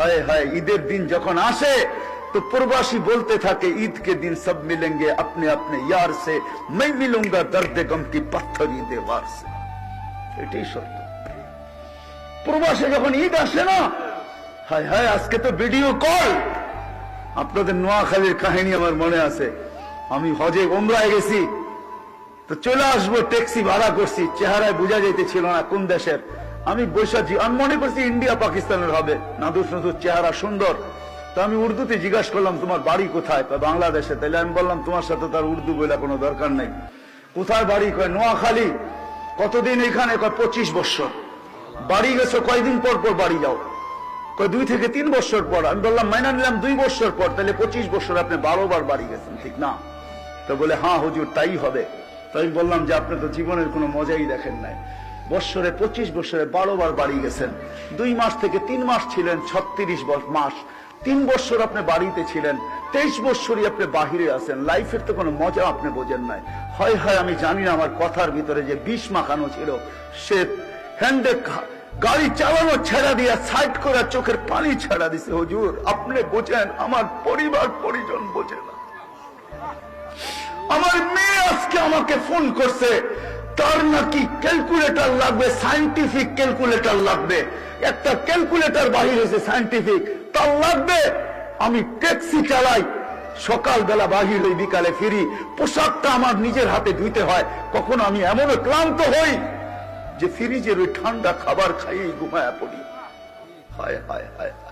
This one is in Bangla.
हाय हाय ईদের दिन যখন আসে तो प्रवासी बोलते था कि ईद के दिन सब मिलेंगे अपने अपने यार से, मैं मिलूंगा दर्द गम की पत्थरी दीवार से। এটাই সত্য। প্রবাসে যখন ঈদ আসে না, হায় হায় আজকে তো ভিডিও কল। আপনাদের নোয়াখালীর কাহিনী আমার মনে আছে। আমি হজে ওমরায় গেছি, তো চলে আসবো, ট্যাক্সি ভাড়া করছি, চেহারায় বোঝা যাইতেছিল না কোন দেশের। আমি বৈশাখী, আমি মনে করছি ইন্ডিয়া পাকিস্তানের হবে, নাদুস নাদুস চেহারা সুন্দর। তো আমি উর্দুতে জিজ্ঞাসা করলাম তোমার বাড়ি কোথায়? বাংলাদেশে। তাহলে আমি বললাম তোমার সাথে তার উর্দু বলে কোনো দরকার নেই। কোথায় বাড়ি? কয় নোয়াখালী। কতদিন এখানে? কয় 25 বছর। বাড়ি গেছো কয়দিন পর পর বাড়ি যাও? কয় 2 থেকে 3 বছর পর। আমি বললাম মাইনা নিলাম 2 বছর পর, তাহলে 25 বছর আপনি 12 বার বাড়ি গেছেন, ঠিক না? তো বলে হ্যাঁ হুজুর তাই হবে। তো আমি বললাম যে আপনি তো জীবনের কোনো মজাই দেখেন নাই। বছরে 25 বছরে 12 বার বাড়ি গেছেন। 2 মাস থেকে 3 মাস ছিলেন, 36 মাস। 3 বছর আপনি বাড়িতে ছিলেন, 23 বছরই আপনি বাহিরে আছেন। লাইফের তো কোনো মজা আপনি বোঝেন নাই। হয় হয় আমি জানি না আমার কথার ভিতরে যে বিষ মাখানো ছিল। সে হ্যান্ডে গাড়ি চালানো ছেড়া দিয়া সাইড করে চোখের পানি ছেড়া দিছে। হুজুর আপনি বোঝেন, আমার পরিবার পরিজন বোঝে না। আমার মেয়ে আজকে আমাকে ফোন করছে, তার নাকি ক্যালকুলেটর লাগবে, সায়েন্টিফিক ক্যালকুলেটর লাগবে। একটা ক্যালকুলেটর বাহির হয়েছে সায়েন্টিফিক, তার লাগবে। আমি ট্যাক্সি চালাই, সকালবেলা বাহির হই, বিকালে ফিরি। পোশাকটা আমার নিজের হাতে ধুইতে হয়। কখনো আমি এমনও ক্লান্ত হই যে ফ্রিজের ওই ঠান্ডা খাবার খাইয়েই ঘুমায়া পড়ি। হায় হায় হায়।